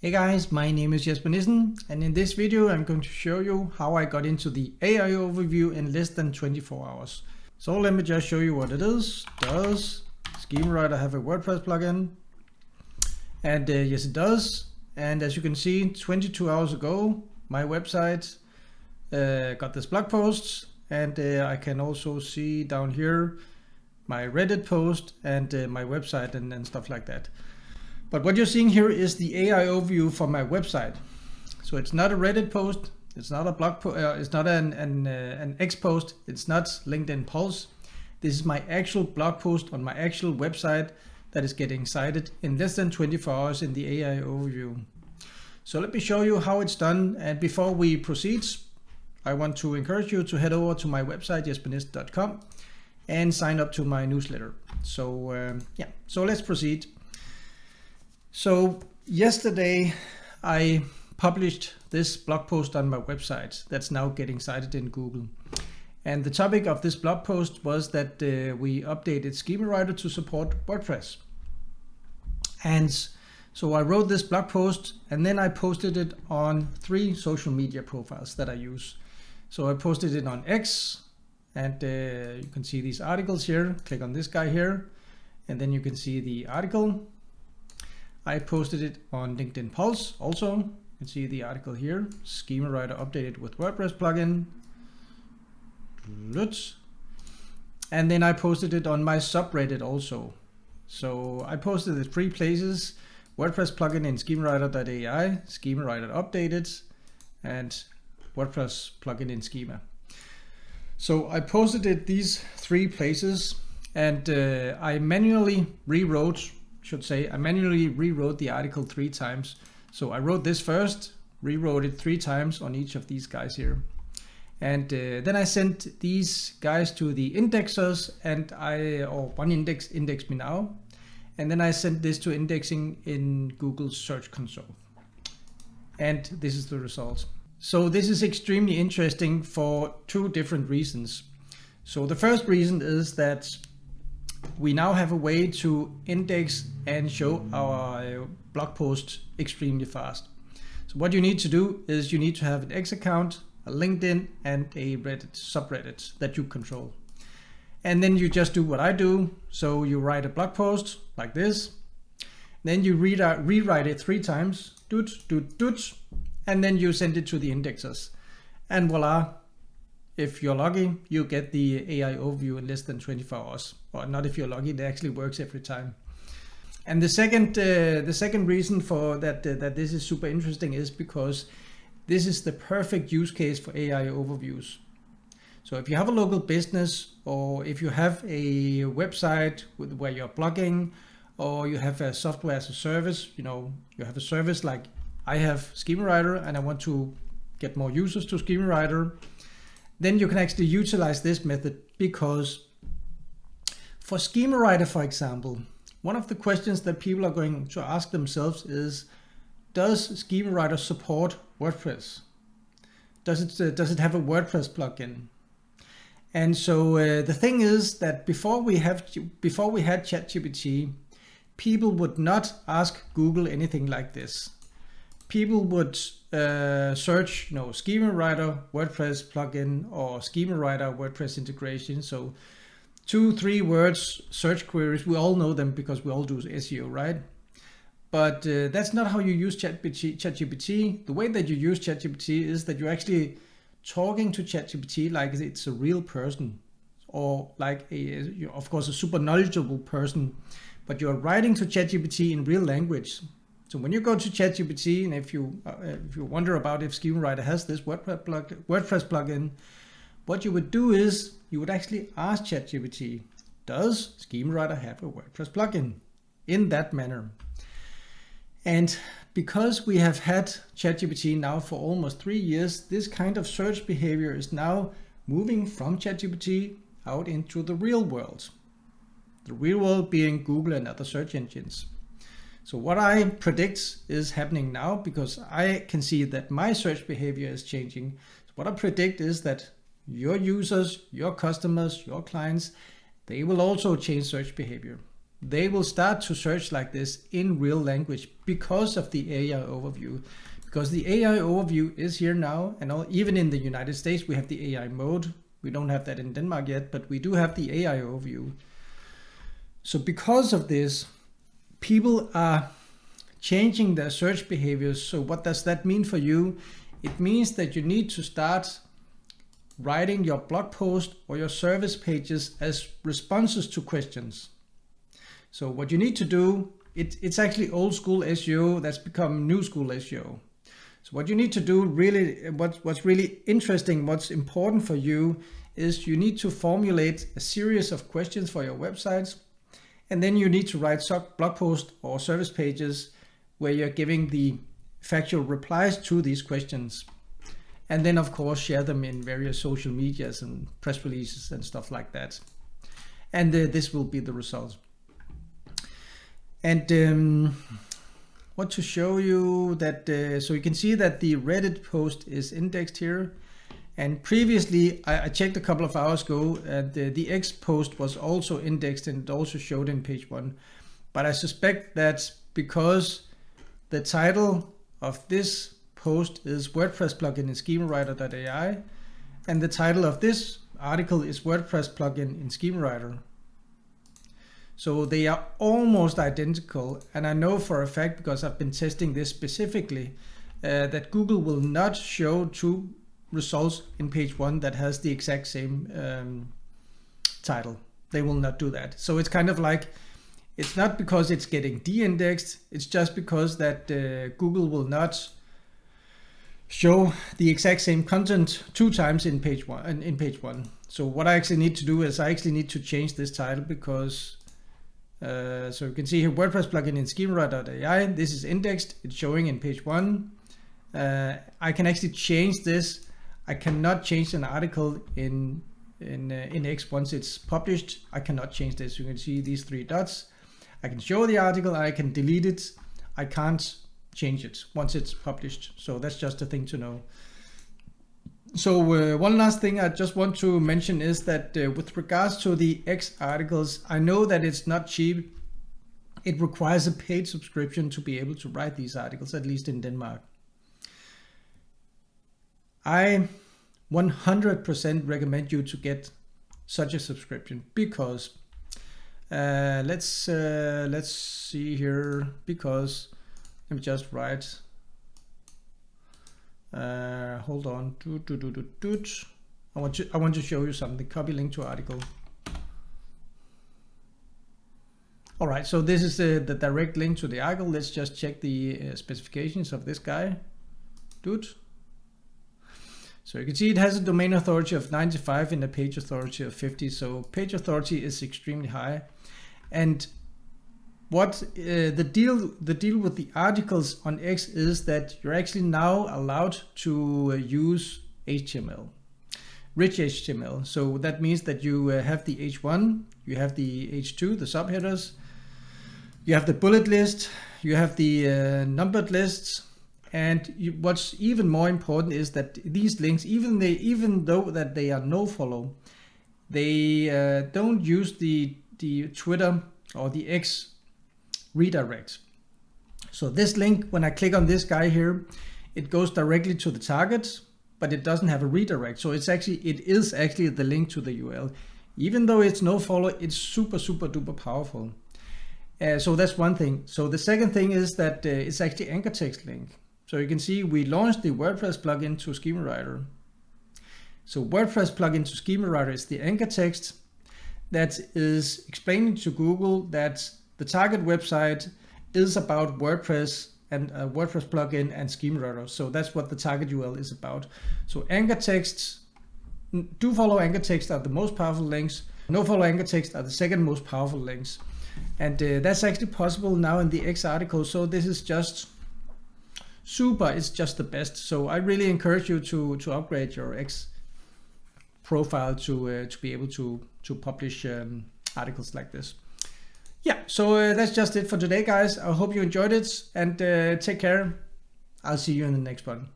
Hey guys, my name is Jesper Nissen, and in this video I'm going to show you how I got into the AI overview in less than 24 hours. So let me just show you what it is. Does Schema Writer have a WordPress plugin? And yes it does. And as you can see, 22 hours ago my website got this blog post, and I can also see down here my Reddit post and my website and stuff like that. But what you're seeing here is the AI overview for my website. So it's not a Reddit post, it's not a blog post, it's not an X post, it's not LinkedIn Pulse. This is my actual blog post on my actual website that is getting cited in less than 24 hours in the AI overview. So let me show you how it's done. And before we proceed, I want to encourage you to head over to my website, jespernissenseo.com, and sign up to my newsletter. So so let's proceed. So yesterday I published this blog post on my website that's now getting cited in Google. And the topic of this blog post was that we updated Schema Writer to support WordPress. And so I wrote this blog post and then I posted it on 3 social media profiles that I use. So I posted it on X, and you can see these articles here. Click on this guy here and then you can see the article. I posted it on LinkedIn Pulse also. You can see the article here, Schema Writer updated with WordPress plugin. And then I posted it on my subreddit also. So I posted it 3 places: WordPress plugin in schemawriter.ai, Schema Writer updated, and WordPress plugin in Schema. So I posted it these 3 places, and I manually rewrote the article 3 times. So I wrote this first, rewrote it 3 times on each of these guys here. And then I sent these guys to the indexers, and one indexed me now. And then I sent this to indexing in Google's Search Console. And this is the result. So this is extremely interesting for 2 different reasons. So the first reason is that we now have a way to index and show our blog post extremely fast. So what you need to do is you need to have an X account, a LinkedIn, and a Reddit subreddit that you control. And then you just do what I do. So you write a blog post like this, then you rewrite it 3 times, and then you send it to the indexers. And voila, if you're lucky, you get the AI overview in less than 24 hours. Or not if you're lucky, it actually works every time. And the second reason for that this is super interesting is because this is the perfect use case for AI overviews. So if you have a local business, or if you have a website where you're blogging, or you have a software as a service, you have a service like I have Schema Writer and I want to get more users to Schema Writer, then you can actually utilize this method. Because for Schema Writer, for example, one of the questions that people are going to ask themselves is, does Schema Writer support WordPress? Does it have a WordPress plugin? And so the thing is that before we had ChatGPT, people would not ask Google anything like this. People would search, Schema Writer WordPress plugin or Schema Writer WordPress integration. So 2-3 words search queries. We all know them because we all do SEO, right? But that's not how you use ChatGPT. The way that you use ChatGPT is that you're actually talking to ChatGPT like it's a real person, or like of course a super knowledgeable person, but you're writing to ChatGPT in real language. So when you go to ChatGPT, and if you wonder about if Schema Writer has this WordPress plugin, what you would do is you would actually ask ChatGPT, does Schema Writer have a WordPress plugin? In that manner. And because we have had ChatGPT now for almost 3 years, this kind of search behavior is now moving from ChatGPT out into the real world. The real world being Google and other search engines. So what I predict is happening now, because I can see that my search behavior is changing. So what I predict is that your users, your customers, your clients, they will also change search behavior. they will start to search like this in real language because of the AI overview. Because the AI overview is here now, and even in the United States we have the AI mode. We don't have that in Denmark yet, but we do have the AI overview. So because of this, people are changing their search behaviors. So what does that mean for you? It means that you need to start writing your blog post or your service pages as responses to questions. So what you need to do, it's actually old school SEO that's become new school SEO. So what you need to do, really, what's really interesting, what's important for you, is you need to formulate a series of questions for your websites, and then you need to write blog posts or service pages where you're giving the factual replies to these questions. And then of course share them in various social medias and press releases and stuff like that. And this will be the result. And want to show you that, so you can see that the Reddit post is indexed here. And previously I checked a couple of hours ago, and the X post was also indexed and it also showed in page 1. But I suspect that's because the title of this post is WordPress plugin in schemerwriter.ai, and the title of this article is WordPress plugin in Schemawriter. So they are almost identical, and I know for a fact, because I've been testing this specifically, that Google will not show two results in page 1 that has the exact same title. They will not do that. So it's kind of like, it's not because it's getting de-indexed, it's just because that Google will not show the exact same content 2 times in page 1. So what I actually need to do is I actually need to change this title, because so you can see here WordPress plugin in schemerwriter.ai. This is indexed, it's showing in page 1. I can actually change this. I cannot change an article in X once it's published. I cannot change this. You can see these 3 dots. I can show the article, I can delete it. I can't change it once it's published. So that's just a thing to know. So one last thing I just want to mention is that with regards to the X articles, I know that it's not cheap. It requires a paid subscription to be able to write these articles, at least in Denmark. I 100% recommend you to get such a subscription, because let's see here, because let me just write. Hold on. I want to show you something. Copy link to article. All right, so this is the direct link to the article. Let's just check the specifications of this guy, dude. So you can see it has a domain authority of 95 and a page authority of 50. So page authority is extremely high. And what the deal with the articles on X is that you're actually now allowed to use HTML, rich HTML. So that means that you have the H1, you have the H2, the subheaders, you have the bullet list, you have the numbered lists, and what's even more important is that these links, even though that they are nofollow, they don't use the Twitter or the X redirect. So this link, when I click on this guy here, it goes directly to the target, but it doesn't have a redirect. So it is actually the link to the URL. Even though it's nofollow, it's super duper powerful. So that's one thing. So the second thing is that it's actually anchor text link. So you can see we launched the WordPress plugin to Schemawriter. So WordPress plugin to Schemawriter is the anchor text that is explaining to Google that the target website is about WordPress and a WordPress plugin and Schemawriter. So that's what the target URL is about. So anchor texts, do follow anchor text are the most powerful links. No follow anchor text are the second most powerful links. And that's actually possible now in the X article. So this is just super, it's just the best. So I really encourage you to upgrade your X profile to be able to publish articles like this. Yeah, so that's just it for today, guys. I hope you enjoyed it, and take care. I'll see you in the next one.